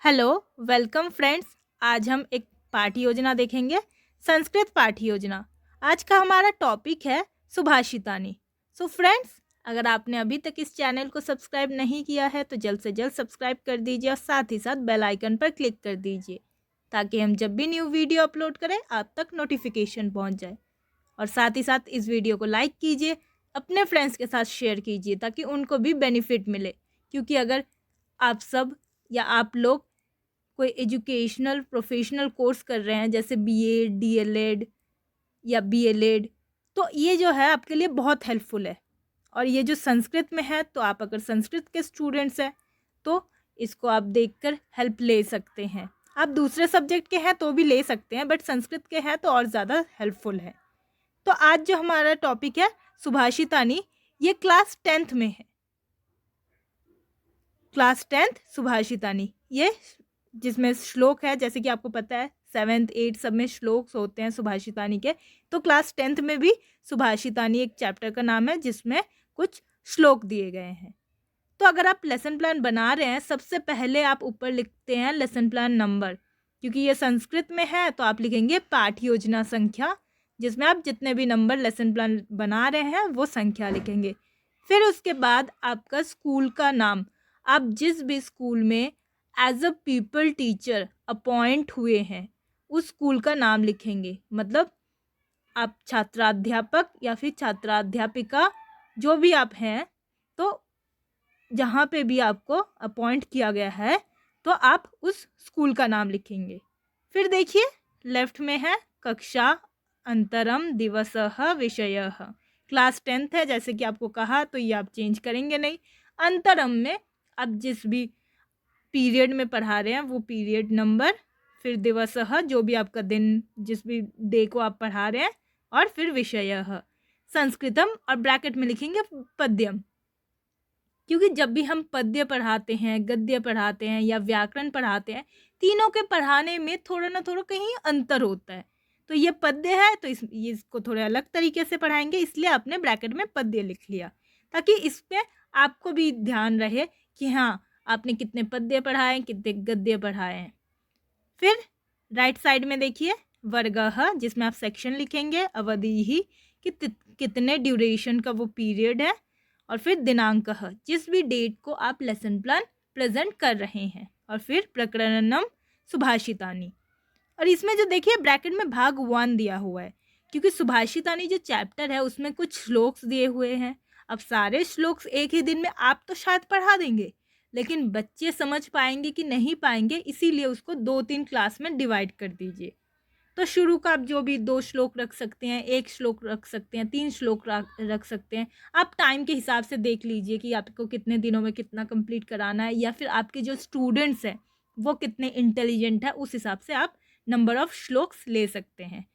Hello, welcome friends. आज हम एक पाठ योजना देखेंगे, संस्कृत पाठ योजना। आज का हमारा टॉपिक है सुभाषितानी। सो फ्रेंड्स, अगर आपने अभी तक इस चैनल को सब्सक्राइब नहीं किया है तो जल्द से जल्द सब्सक्राइब कर दीजिए और साथ ही साथ बेल आइकन पर क्लिक कर दीजिए ताकि हम जब भी न्यू वीडियो अपलोड करें आप तक नोटिफिकेशन पहुंच जाए। और साथ ही साथ इस वीडियो को लाइक कीजिए, अपने फ्रेंड्स के साथ शेयर कीजिए ताकि उनको भी बेनिफिट मिले। क्योंकि अगर आप सब या आप लोग कोई एजुकेशनल प्रोफेशनल कोर्स कर रहे हैं जैसे बीएड, डीएलएड या बीएलएड, तो ये जो है आपके लिए बहुत हेल्पफुल है। और ये जो संस्कृत में है तो आप अगर संस्कृत के स्टूडेंट्स हैं तो इसको आप देखकर हेल्प ले सकते हैं। आप दूसरे सब्जेक्ट के हैं तो भी ले सकते हैं, बट संस्कृत के हैं तो और ज़्यादा हेल्पफुल है। तो आज जो हमारा टॉपिक है सुभाषितानी, ये क्लास 10th में है। क्लास 10th सुभाषितानी, ये जिसमें श्लोक है, जैसे कि आपको पता है 7th 8th सब में श्लोक होते हैं सुभाषितानी के। तो क्लास 10th में भी सुभाषितानी एक चैप्टर का नाम है जिसमें कुछ श्लोक दिए गए हैं। तो अगर आप लेसन प्लान बना रहे हैं, सबसे पहले आप ऊपर लिखते हैं लेसन प्लान नंबर। क्योंकि ये संस्कृत में है तो आप लिखेंगे पाठ योजना संख्या, जिसमें आप जितने भी नंबर लेसन प्लान बना रहे हैं वो संख्या लिखेंगे। फिर उसके बाद आपका स्कूल का नाम, आप जिस भी स्कूल में as a people teacher appoint हुए हैं उस स्कूल का नाम लिखेंगे। मतलब आप छात्राध्यापक या फिर छात्राध्यापिका जो भी आप हैं, तो जहाँ पे भी आपको अपॉइंट किया गया है तो आप उस स्कूल का नाम लिखेंगे। फिर देखिए लेफ्ट में है कक्षा अंतरम दिवसः विषयः। क्लास 10th है, जैसे कि आपको कहा, तो ये आप चेंज करेंगे नहीं। अंतरम में आप जिस भी पीरियड में पढ़ा रहे हैं वो पीरियड नंबर, फिर दिवसः जो भी आपका दिन, जिस भी डे को आप पढ़ा रहे हैं, और फिर विषयः संस्कृतम, और ब्रैकेट में लिखेंगे पद्यम। क्योंकि जब भी हम पद्य पढ़ाते हैं, गद्य पढ़ाते हैं या व्याकरण पढ़ाते हैं, तीनों के पढ़ाने में थोड़ा ना थोड़ा कहीं अंतर होता है। तो ये पद्य है तो ये इसको थोड़े अलग तरीके से पढ़ाएंगे, इसलिए आपने ब्रैकेट में पद्य लिख लिया ताकि इस पे आपको भी ध्यान रहे कि हाँ आपने कितने पद्य पढ़ाए हैं, कितने गद्य पढ़ाए हैं। फिर राइट साइड में देखिए वर्गः, जिसमें आप सेक्शन लिखेंगे, अवधि ही कि कितने ड्यूरेशन का वो पीरियड है, और फिर दिनांक, जिस भी डेट को आप लेसन प्लान प्रेजेंट कर रहे हैं, और फिर प्रकरणम सुभाषितानी। और इसमें जो देखिए ब्रैकेट में भाग 1 दिया हुआ है, क्योंकि सुभाषितानी जो चैप्टर है उसमें कुछ श्लोक्स दिए हुए हैं। अब सारे श्लोक्स एक ही दिन में आप तो शायद पढ़ा देंगे, लेकिन बच्चे समझ पाएंगे कि नहीं पाएंगे, इसीलिए उसको 2-3 क्लास में डिवाइड कर दीजिए। तो शुरू का आप जो भी 2 श्लोक रख सकते हैं, 1 श्लोक रख सकते हैं, 3 श्लोक रख सकते हैं। आप टाइम के हिसाब से देख लीजिए कि आपको कितने दिनों में कितना कंप्लीट कराना है, या फिर आपके जो स्टूडेंट्स हैं वो कितने इंटेलिजेंट है, उस हिसाब से आप नंबर ऑफ श्लोक्स ले सकते हैं।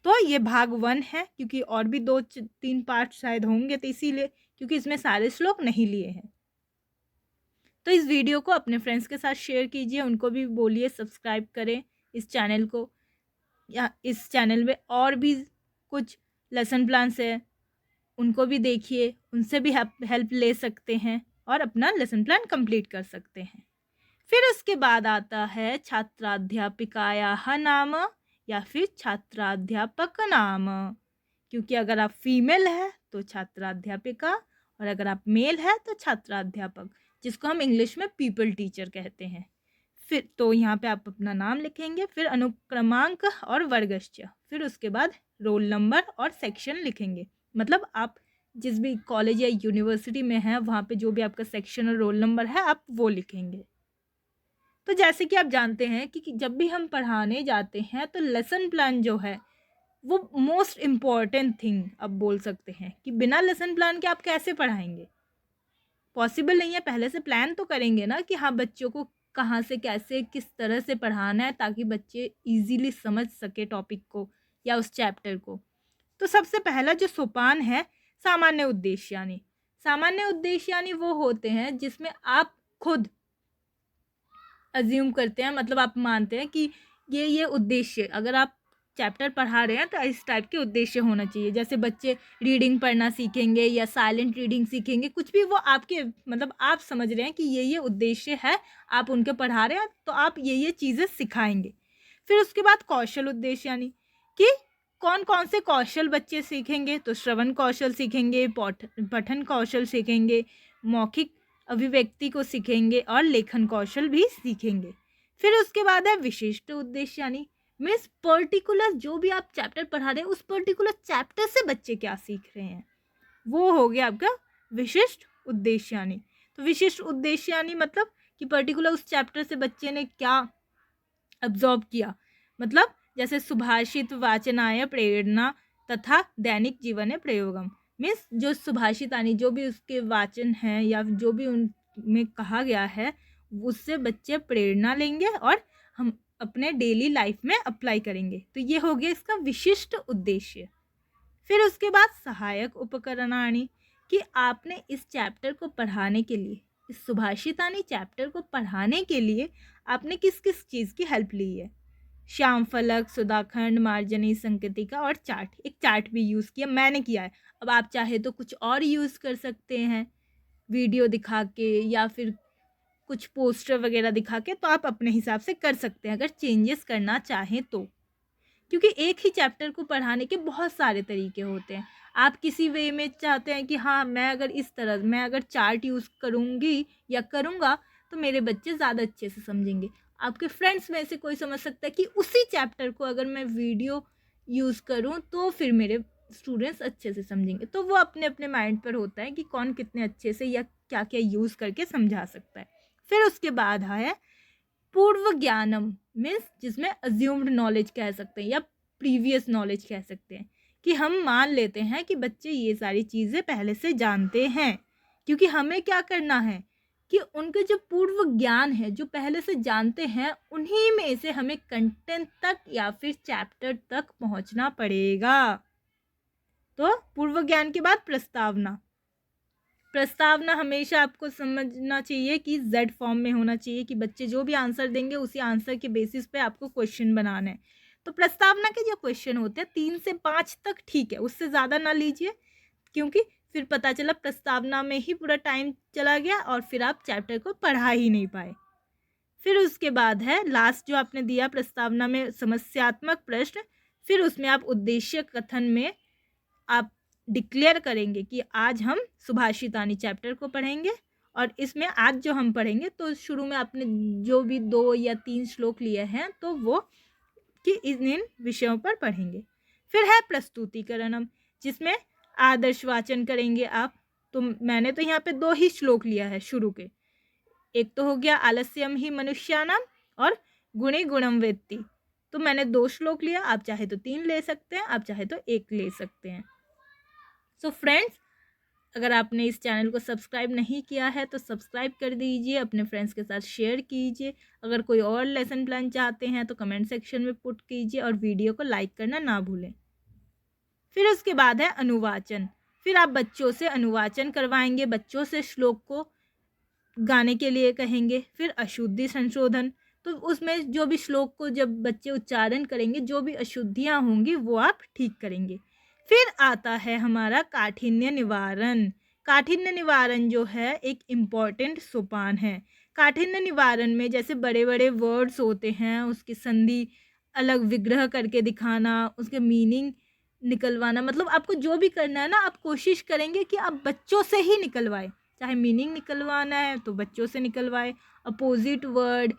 तो ये भाग 1 है, क्योंकि और भी 2-3 पार्ट शायद होंगे, तो इसीलिए, क्योंकि इसमें सारे श्लोक नहीं लिए हैं। तो इस वीडियो को अपने फ्रेंड्स के साथ शेयर कीजिए, उनको भी बोलिए सब्सक्राइब करें इस चैनल को। या इस चैनल में और भी कुछ लेसन प्लान्स है, उनको भी देखिए, उनसे भी हेल्प ले सकते हैं और अपना लेसन प्लान कंप्लीट कर सकते हैं। फिर उसके बाद आता है छात्राध्यापिकायाः नाम या फिर छात्राध्यापक नाम। क्योंकि अगर आप फीमेल है तो छात्राध्यापिका, और अगर आप मेल है तो छात्राध्यापक, जिसको हम इंग्लिश में पीपल टीचर कहते हैं। फिर तो यहाँ पे आप अपना नाम लिखेंगे, फिर अनुक्रमांक और वर्गश्च, फिर उसके बाद रोल नंबर और सेक्शन लिखेंगे। मतलब आप जिस भी कॉलेज या यूनिवर्सिटी में हैं वहाँ पे जो भी आपका सेक्शन और रोल नंबर है आप वो लिखेंगे। तो जैसे कि आप जानते हैं कि जब भी हम पढ़ाने जाते हैं तो लेसन प्लान जो है वो मोस्ट इम्पॉर्टेंट थिंग अब बोल सकते हैं कि बिना लेसन प्लान के आप कैसे पढ़ाएंगे, पॉसिबल नहीं है। पहले से प्लान तो करेंगे ना कि हाँ बच्चों को कहाँ से कैसे किस तरह से पढ़ाना है ताकि बच्चे इजीली समझ सके टॉपिक को या उस चैप्टर को। तो सबसे पहला जो सोपान है सामान्य उद्देश्य यानी, सामान्य उद्देश्य यानी वो होते हैं जिसमें आप खुद अज्यूम करते हैं, मतलब आप मानते हैं कि ये उद्देश्य, अगर आप चैप्टर पढ़ा रहे हैं तो इस टाइप के उद्देश्य होना चाहिए। जैसे बच्चे रीडिंग पढ़ना सीखेंगे या साइलेंट रीडिंग सीखेंगे, कुछ भी वो आपके मतलब आप समझ रहे हैं कि ये उद्देश्य है, आप उनके पढ़ा रहे हैं तो आप ये चीज़ें सिखाएंगे। फिर उसके बाद कौशल उद्देश्य यानी कि कौन कौन से कौशल बच्चे सीखेंगे, तो श्रवण कौशल सीखेंगे, पठन कौशल सीखेंगे, मौखिक अभिव्यक्ति को सीखेंगे और लेखन कौशल भी सीखेंगे। फिर उसके बाद है विशिष्ट उद्देश्य यानी मीन्स पर्टिकुलर जो भी आप चैप्टर पढ़ा रहे हैं उस पर्टिकुलर चैप्टर से बच्चे क्या सीख रहे हैं, वो हो गया आपका विशिष्ट उद्देश्य यानी। तो विशिष्ट उद्देश्य यानी मतलब कि पर्टिकुलर उस चैप्टर से बच्चे ने क्या अब्जॉर्ब किया, मतलब जैसे सुभाषित वाचनाय प्रेरणा तथा दैनिक जीवन प्रयोगम, मीन्स जो सुभाषित यानी जो भी उसके वाचन हैं या जो भी उनमें कहा गया है उससे बच्चे प्रेरणा लेंगे और हम अपने डेली लाइफ में अप्लाई करेंगे। तो ये हो गया इसका विशिष्ट उद्देश्य। फिर उसके बाद सहायक उपकरणानि कि आपने इस चैप्टर को पढ़ाने के लिए, इस सुभाषितानी चैप्टर को पढ़ाने के लिए आपने किस किस चीज़ की हेल्प ली है। श्याम फलक, सुधाखंड, मार्जनी, संकेतिका और चार्ट, एक चार्ट भी यूज़ किया, मैंने किया है। अब आप चाहे तो कुछ और यूज़ कर सकते हैं, वीडियो दिखा के या फिर कुछ पोस्टर वगैरह दिखा के, तो आप अपने हिसाब से कर सकते हैं अगर चेंजेस करना चाहें तो। क्योंकि एक ही चैप्टर को पढ़ाने के बहुत सारे तरीके होते हैं। आप किसी वे में चाहते हैं कि हाँ मैं अगर चार्ट यूज़ करूँगी या करूँगा तो मेरे बच्चे ज़्यादा अच्छे से समझेंगे। आपके फ्रेंड्स में से कोई समझ सकता है कि उसी चैप्टर को अगर मैं वीडियो यूज़ करूँ तो फिर मेरे स्टूडेंट्स अच्छे से समझेंगे। तो वो अपने अपने माइंड पर होता है कि कौन कितने अच्छे से या क्या क्या यूज़ करके समझा सकता है। फिर उसके बाद है पूर्व ज्ञानम, मीन्स जिसमें अज्यूम्ड नॉलेज कह सकते हैं या प्रीवियस नॉलेज कह सकते हैं, कि हम मान लेते हैं कि बच्चे ये सारी चीज़ें पहले से जानते हैं। क्योंकि हमें क्या करना है कि उनके जो पूर्व ज्ञान है जो पहले से जानते हैं उन्हीं में से हमें कंटेंट तक या फिर चैप्टर तक पहुंचना पड़ेगा। तो पूर्व ज्ञान के बाद प्रस्तावना। प्रस्तावना हमेशा आपको समझना चाहिए कि जेड फॉर्म में होना चाहिए, कि बच्चे जो भी आंसर देंगे उसी आंसर के बेसिस पे आपको क्वेश्चन बनाना है। तो प्रस्तावना के जो क्वेश्चन होते हैं 3 से 5 तक ठीक है, उससे ज़्यादा ना लीजिए, क्योंकि फिर पता चला प्रस्तावना में ही पूरा टाइम चला गया और फिर आप चैप्टर को पढ़ा ही नहीं पाए। फिर उसके बाद है लास्ट जो आपने दिया प्रस्तावना में समस्यात्मक प्रश्न। फिर उसमें आप उद्देश्य कथन में आप डिक्लेयर करेंगे कि आज हम सुभाषितानी चैप्टर को पढ़ेंगे और इसमें आज जो हम पढ़ेंगे तो शुरू में आपने जो भी 2 या 3 श्लोक लिए हैं तो वो कि इन विषयों पर पढ़ेंगे। फिर है प्रस्तुतिकरणम, जिसमें आदर्श वाचन करेंगे आप। तो मैंने तो यहाँ पे 2 ही श्लोक लिया है शुरू के, एक तो हो गया आलस्यम ही मनुष्यानाम और गुणे गुणम वेत्ति। तो मैंने 2 श्लोक लिया, आप चाहे तो 3 ले सकते हैं, आप चाहे तो 1 ले सकते हैं। सो फ्रेंड्स, अगर आपने इस चैनल को सब्सक्राइब नहीं किया है तो सब्सक्राइब कर दीजिए, अपने फ्रेंड्स के साथ शेयर कीजिए। अगर कोई और लेसन प्लान चाहते हैं तो कमेंट सेक्शन में पुट कीजिए और वीडियो को लाइक करना ना भूलें। फिर उसके बाद है अनुवाचन। फिर आप बच्चों से अनुवाचन करवाएंगे, बच्चों से श्लोक को गाने के लिए कहेंगे। फिर अशुद्धि संशोधन, तो उसमें जो भी श्लोक को जब बच्चे उच्चारण करेंगे जो भी अशुद्धियाँ होंगी वो आप ठीक करेंगे। फिर आता है हमारा काठिन्य निवारण। काठिन्य निवारण जो है एक इम्पॉर्टेंट सोपान है। काठिन्य निवारण में जैसे बड़े बड़े वर्ड्स होते हैं उसकी संधि अलग विग्रह करके दिखाना, उसके मीनिंग निकलवाना, मतलब आपको जो भी करना है ना आप कोशिश करेंगे कि आप बच्चों से ही निकलवाए। चाहे मीनिंग निकलवाना है तो बच्चों से निकलवाए, अपोजिट वर्ड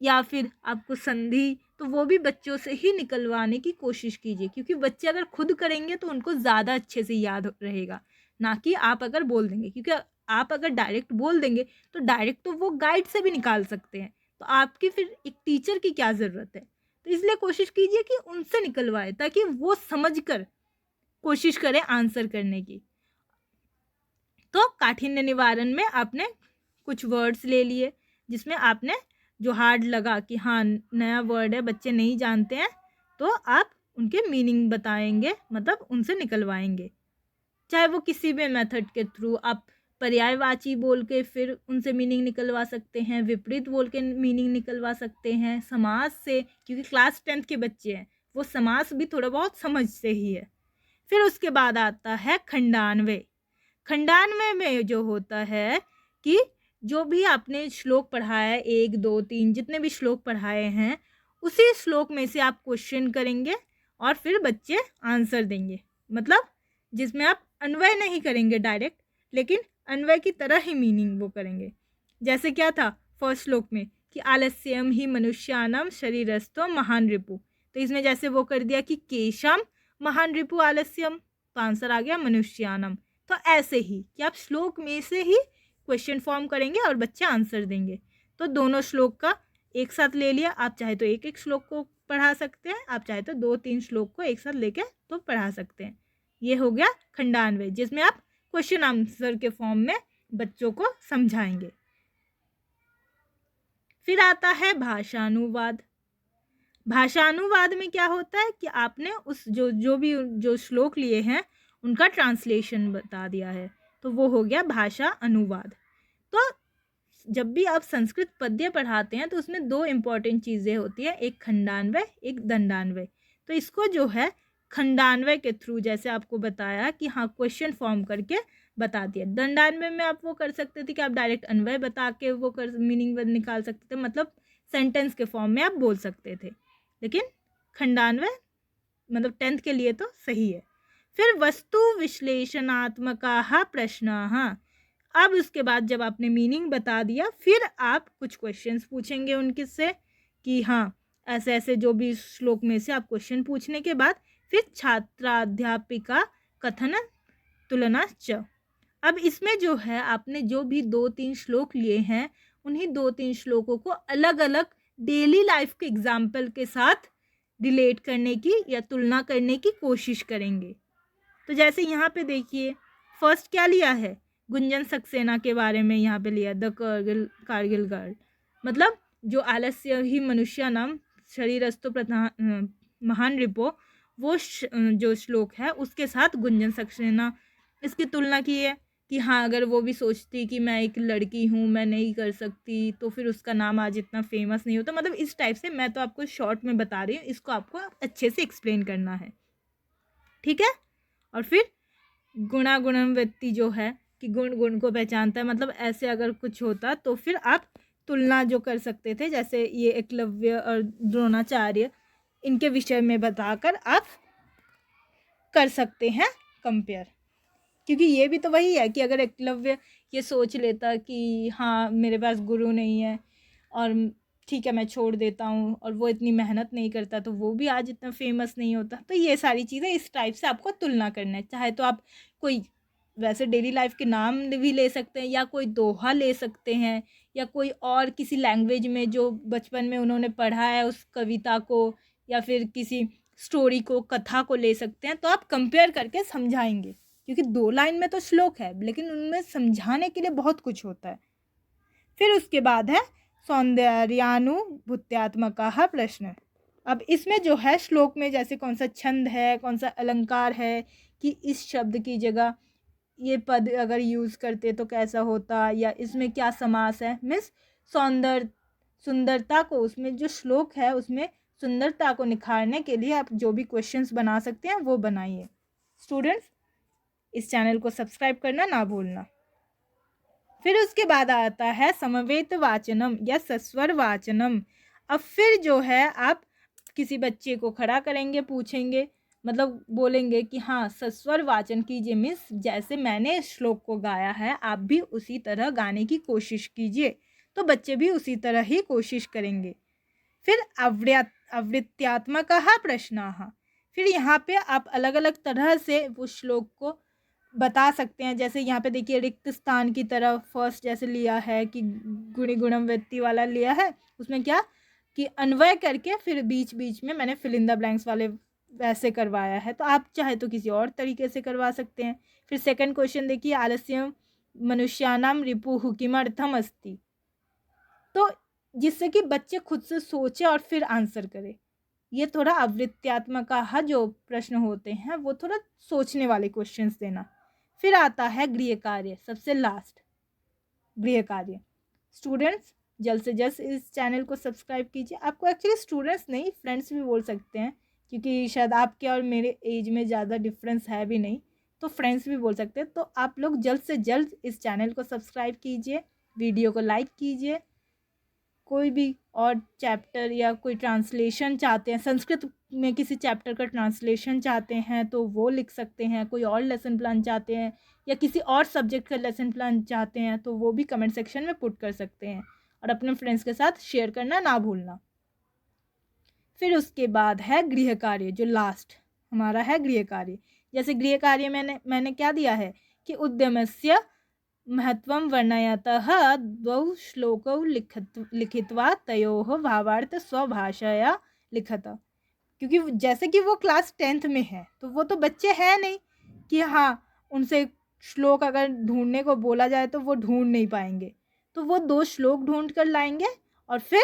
या फिर आपको संधि तो वो भी बच्चों से ही निकलवाने की कोशिश कीजिए। क्योंकि बच्चे अगर खुद करेंगे तो उनको ज़्यादा अच्छे से याद रहेगा, ना कि आप अगर बोल देंगे। क्योंकि आप अगर डायरेक्ट बोल देंगे तो डायरेक्ट तो वो गाइड से भी निकाल सकते हैं, तो आपकी फिर एक टीचर की क्या ज़रूरत है। तो इसलिए कोशिश कीजिए कि उनसे निकलवाए ताकि वो समझकर कोशिश करें आंसर करने की। तो काठिन्य निवारण में आपने कुछ वर्ड्स ले लिए जिसमें आपने जो हार्ड लगा कि हाँ नया वर्ड है बच्चे नहीं जानते हैं, तो आप उनके मीनिंग बताएंगे, मतलब उनसे निकलवाएंगे। चाहे वो किसी भी मेथड के थ्रू, आप पर्यायवाची बोल के फिर उनसे मीनिंग निकलवा सकते हैं, विपरीत बोल के मीनिंग निकलवा सकते हैं, समास से, क्योंकि क्लास 10th के बच्चे हैं वो समास भी थोड़ा बहुत समझते ही है। फिर उसके बाद आता है खंडान्वय। खंडान्वय में जो होता है कि जो भी आपने श्लोक पढ़ाया है, 1, 2, 3 जितने भी श्लोक पढ़ाए हैं, उसी श्लोक में से आप क्वेश्चन करेंगे और फिर बच्चे आंसर देंगे। मतलब जिसमें आप अन्वय नहीं करेंगे डायरेक्ट, लेकिन अन्वय की तरह ही मीनिंग वो करेंगे। जैसे क्या था फर्स्ट श्लोक में कि आलस्यम ही मनुष्यानाम शरीरस्थो महान रिपु, तो इसमें जैसे वो कर दिया कि केशम महान रिपु आलस्यम, तो आंसर आ गया मनुष्यानम। तो ऐसे ही कि आप श्लोक में से ही क्वेश्चन फॉर्म करेंगे और बच्चे आंसर देंगे। तो दोनों श्लोक का एक साथ ले लिया, आप चाहे तो एक एक श्लोक को पढ़ा सकते हैं, आप चाहे तो 2-3 श्लोक को एक साथ लेके तो पढ़ा सकते हैं। ये हो गया खंडान्वय, जिसमें आप क्वेश्चन आंसर के फॉर्म में बच्चों को समझाएंगे। फिर आता है भाषानुवाद। भाषानुवाद में क्या होता है कि आपने उस जो श्लोक लिए हैं उनका ट्रांसलेशन बता दिया है, तो वो हो गया भाषा अनुवाद। तो जब भी आप संस्कृत पद्य पढ़ाते हैं तो उसमें 2 इम्पॉर्टेंट चीज़ें होती हैं, एक खंडान्वय, एक दंडान्वय। तो इसको जो है खंडान्वय के थ्रू जैसे आपको बताया कि हाँ क्वेश्चन फॉर्म करके बता दिया। दंडान्वय में आप वो कर सकते थे कि आप डायरेक्ट अन्वय बता के वो कर मीनिंग निकाल सकते थे, मतलब सेंटेंस के फॉर्म में आप बोल सकते थे, लेकिन खंडान्वय मतलब 10th के लिए तो सही है। फिर वस्तु विश्लेषणात्मकाः प्रश्नाः। अब उसके बाद जब आपने मीनिंग बता दिया, फिर आप कुछ क्वेश्चंस पूछेंगे उनके से कि हाँ ऐसे ऐसे जो भी श्लोक में से आप क्वेश्चन पूछने के बाद फिर छात्राध्यापिका कथन तुलना च। अब इसमें जो है आपने जो भी 2-3 श्लोक लिए हैं, उन्हीं 2-3 श्लोकों को अलग अलग डेली लाइफ के एग्जाम्पल के साथ रिलेट करने की या तुलना करने की कोशिश करेंगे। तो जैसे यहाँ पे देखिए फर्स्ट क्या लिया है, गुंजन सक्सेना के बारे में यहाँ पे लिया, द कारगिल गर्ल, मतलब जो आलस्य ही मनुष्य नाम शरीरस्थो प्रधान महान रिपो, वो जो श्लोक है उसके साथ गुंजन सक्सेना इसकी तुलना की है कि हाँ अगर वो भी सोचती कि मैं एक लड़की हूँ, मैं नहीं कर सकती, तो फिर उसका नाम आज इतना फेमस नहीं होता। मतलब इस टाइप से मैं तो आपको शॉर्ट में बता रही हूँ, इसको आपको अच्छे से एक्सप्लेन करना है, ठीक है। और फिर गुणागुणम व्यक्ति जो है कि गुण गुण को पहचानता है, मतलब ऐसे अगर कुछ होता तो फिर आप तुलना जो कर सकते थे, जैसे ये एकलव्य और द्रोणाचार्य इनके विषय में बताकर आप कर सकते हैं कंपेयर। क्योंकि ये भी तो वही है कि अगर एकलव्य ये सोच लेता कि हाँ मेरे पास गुरु नहीं है और ठीक है मैं छोड़ देता हूँ, और वो इतनी मेहनत नहीं करता, तो वो भी आज इतना फेमस नहीं होता। तो ये सारी चीज़ें इस टाइप से आपको तुलना करना है। चाहे तो आप कोई वैसे डेली लाइफ के नाम भी ले सकते हैं, या कोई दोहा ले सकते हैं, या कोई और किसी लैंग्वेज में जो बचपन में उन्होंने पढ़ा है उस कविता को, या फिर किसी स्टोरी को, कथा को ले सकते हैं। तो आप कंपेयर करके समझाएंगे, क्योंकि 2 लाइन में तो श्लोक है लेकिन उनमें समझाने के लिए बहुत कुछ होता है। फिर उसके बाद है सौंदर्यानुभूत्यात्मकाः प्रश्न। अब इसमें जो है श्लोक में जैसे कौन सा छंद है, कौन सा अलंकार है, कि इस शब्द की जगह ये पद अगर यूज़ करते तो कैसा होता, या इसमें क्या समास है, मीन्स सुंदरता को, उसमें जो श्लोक है उसमें सुंदरता को निखारने के लिए आप जो भी क्वेश्चंस बना सकते हैं वो बनाइए। स्टूडेंट्स इस चैनल को सब्सक्राइब करना ना भूलना। फिर उसके बाद आता है समवेत वाचनम या सस्वर वाचनम। अब फिर जो है आप किसी बच्चे को खड़ा करेंगे, पूछेंगे, मतलब बोलेंगे कि हाँ सस्वर वाचन कीजिए, मिस जैसे मैंने श्लोक को गाया है आप भी उसी तरह गाने की कोशिश कीजिए। तो बच्चे भी उसी तरह ही कोशिश करेंगे। फिर आवृत्त्यात्मकः प्रश्नाः। फिर यहाँ पे आप अलग अलग तरह से वो श्लोक को बता सकते हैं। जैसे यहाँ पे देखिए रिक्त स्थान की तरफ फर्स्ट जैसे लिया है कि गुणी गुणम व्यक्ति वाला लिया है, उसमें क्या कि अन्वय करके फिर बीच बीच में मैंने फिल इन द ब्लैंक्स वाले वैसे करवाया है। तो आप चाहे तो किसी और तरीके से करवा सकते हैं। फिर सेकंड क्वेश्चन देखिए आलस्यम मनुष्यानाम रिपुः किमर्थम अस्ति, तो जिससे कि बच्चे खुद से सोचे और फिर आंसर करे। ये थोड़ा आवृत्त्यात्मक का जो प्रश्न होते हैं वो थोड़ा सोचने वाले क्वेश्चंस देना। फिर आता है गृह कार्य, सबसे लास्ट गृह कार्य। स्टूडेंट्स जल्द से जल्द इस चैनल को सब्सक्राइब कीजिए। आपको एक्चुअली स्टूडेंट्स नहीं फ्रेंड्स भी बोल सकते हैं, क्योंकि शायद आपके और मेरे एज में ज़्यादा डिफरेंस है भी नहीं, तो फ्रेंड्स भी बोल सकते हैं। तो आप लोग जल्द से जल्द इस चैनल को सब्सक्राइब कीजिए, वीडियो को लाइक कीजिए। कोई भी और चैप्टर या कोई ट्रांसलेशन चाहते हैं, संस्कृत में किसी चैप्टर का ट्रांसलेशन चाहते हैं तो वो लिख सकते हैं। कोई और लेसन प्लान चाहते हैं या किसी और सब्जेक्ट का लेसन प्लान चाहते हैं तो वो भी कमेंट सेक्शन में पुट कर सकते हैं, और अपने फ्रेंड्स के साथ शेयर करना ना भूलना। फिर उसके बाद है गृह कार्य, जो लास्ट हमारा है गृह कार्य। जैसे गृह कार्य मैंने क्या दिया है कि उद्यमस्य महत्वं वर्णयतः द्वौ श्लोकौ लिखित्वा तयोः भावार्थ स्वभाषया लिखत। क्योंकि जैसे कि वो क्लास 10th में है तो वो तो बच्चे हैं नहीं कि हाँ उनसे श्लोक अगर ढूंढने को बोला जाए तो वो ढूंढ नहीं पाएंगे। तो वो 2 श्लोक ढूंढ कर लाएंगे और फिर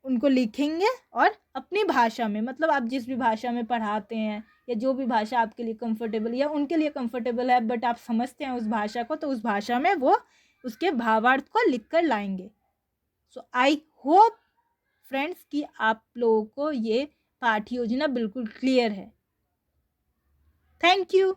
उनको लिखेंगे, और अपनी भाषा में, मतलब आप जिस भी भाषा में पढ़ाते हैं या जो भी भाषा आपके लिए कंफर्टेबल या उनके लिए कंफर्टेबल है बट आप समझते हैं उस भाषा को, तो उस भाषा में वो उसके भावार्थ को लिख कर लाएंगे। सो आई होप फ्रेंड्स कि आप लोगों को ये पाठ योजना बिल्कुल क्लियर है। Thank you.